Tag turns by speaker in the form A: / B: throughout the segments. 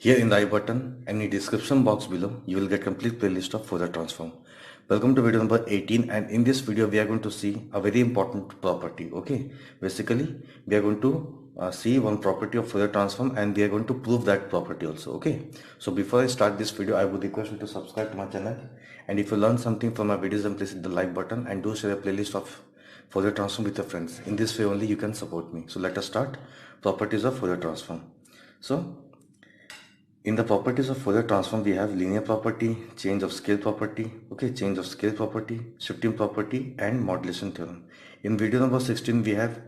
A: Here in the I button and in the description box below, you will get complete playlist of Fourier transform. Welcome to video number 18, and in this video we are going to see a very important property. Okay, basically we are going to see one property of Fourier transform and we are going to prove that property also. Okay, so before I start this video, I would request you to subscribe to my channel, and if you learn something from my videos, then please hit the like button and do share a playlist of Fourier transform with your friends. In this way only you can support me. So let us start properties of Fourier transform. So in the properties of Fourier transform, we have linear property, change of scale property, okay, change of scale property, shifting property, and modulation theorem. In video number 16, we have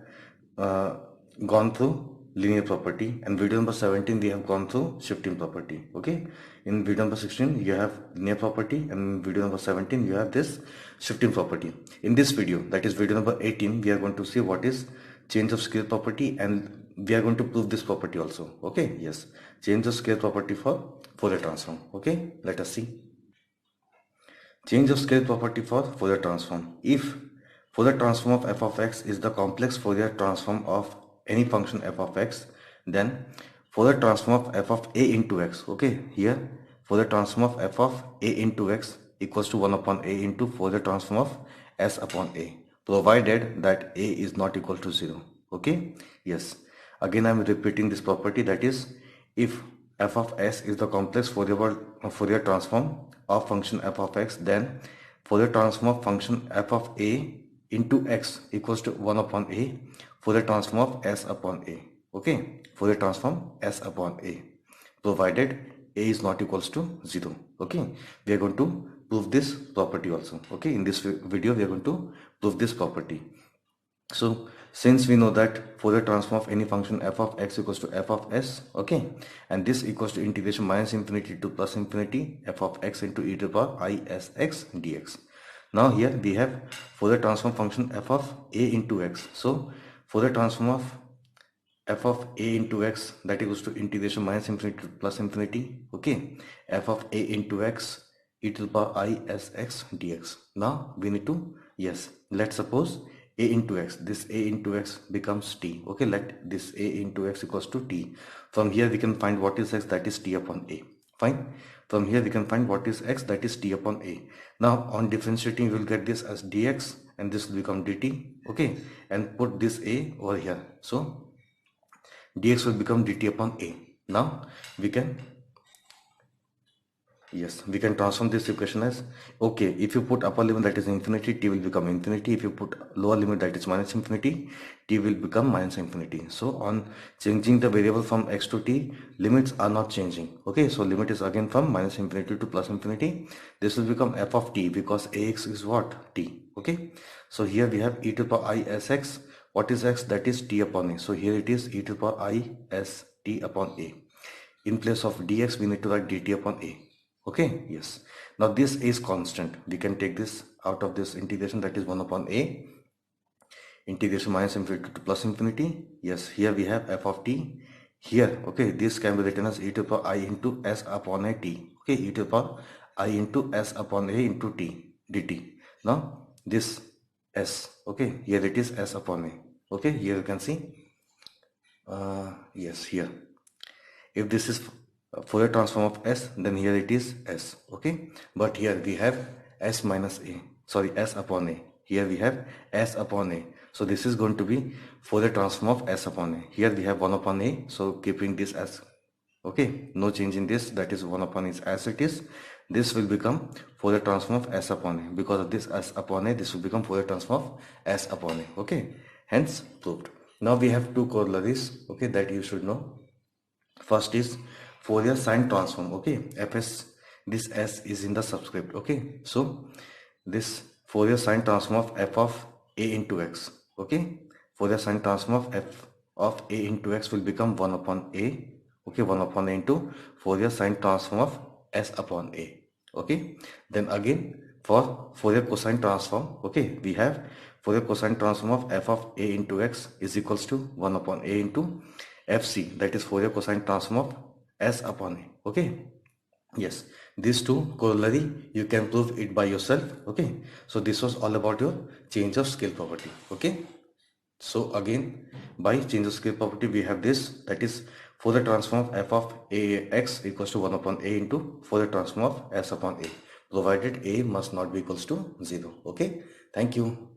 A: gone through linear property, and video number 17, we have gone through shifting property, okay. In video number 16, you have linear property, and in video number 17, you have this shifting property. In this video, that is video number 18, we are going to see what is change of scale property, and we are going to prove this property also. Okay, yes, change of scale property for Fourier transform. Okay, let us see change of scale property for Fourier transform. If Fourier transform of f of x is the complex Fourier transform of any function f of x, then Fourier transform of f of a into x. Okay, here Fourier transform of f of a into x equals to 1 upon a into Fourier transform of s upon a, provided that a is not equal to 0. Okay, yes, again I am repeating this property, that is, if f of s is the complex Fourier transform of function f of x, then Fourier transform of function f of a into x equals to 1 upon a Fourier transform of s upon a. Okay, Fourier transform s upon a, provided a is not equals to 0. Okay, we are going to prove this property also. Okay, in this video we are going to prove this property. So since we know that Fourier transform of any function f of x equals to f of s, okay, and this equals to integration minus infinity to plus infinity f of x into e to the power I s x dx. Now here we have Fourier transform function f of a into x. So Fourier transform of f of a into x, that equals to integration minus infinity to plus infinity, okay, f of a into x e to the power I s x dx. Now we need to, yes, let's suppose a into x, this a into x becomes t. Okay, let this a into x equals to t. From here we can find what is x, that is t upon a. Fine. From here we can find what is x, that is t upon a. Now on differentiating we will get this as dx, and this will become dt. Okay, and put this a over here, so dx will become dt upon a. Now we can, yes, we can transform this equation as, okay, if you put upper limit, that is infinity, t will become infinity. If you put lower limit, that is minus infinity, t will become minus infinity. So on changing the variable from x to t, limits are not changing. Okay, so limit is again from minus infinity to plus infinity. This will become f of t, because ax is what? T. Okay, so here we have e to the power I s x. What is x? That is t upon a. So here it is e to the power I s t upon a. In place of dx, we need to write dt upon a. Okay, yes. Now this is constant. We can take this out of this integration, that is 1 upon a integration minus infinity to plus infinity. Yes, here we have f of t. Here, okay, this can be written as e to the power I into s upon a t. Okay, e to the power I into s upon a into t dt. Now this s, okay, here it is s upon a. Okay, here you can see, yes, here, if this is Fourier transform of s, then here it is s. Okay, but here we have s minus a, sorry, s upon a. Here we have s upon a, so this is going to be Fourier transform of s upon a. Here we have 1 upon a, so keeping this as, okay, no change in this, that is 1 upon is as it is. This will become Fourier transform of s upon a. Because of this s upon a, this will become Fourier transform of s upon a. Okay, hence proved. Now we have two corollaries, okay, that you should know. First is Fourier sine transform. Okay, fs, this s is in the subscript. Okay, so this Fourier sine transform of f of a into x. Okay, Fourier sine transform of f of a into x will become 1 upon a. Okay, 1 upon a into Fourier sine transform of s upon a. Okay, then again for Fourier cosine transform, okay, we have Fourier cosine transform of f of a into x is equals to 1 upon a into fc, that is Fourier cosine transform of s upon a. Okay, yes, these two corollary you can prove it by yourself. Okay, so this was all about your change of scale property. Okay, so again, by change of scale property we have this, that is Fourier transform of f of a x equals to 1 upon a into Fourier transform of s upon a, provided a must not be equals to 0. Okay, thank you.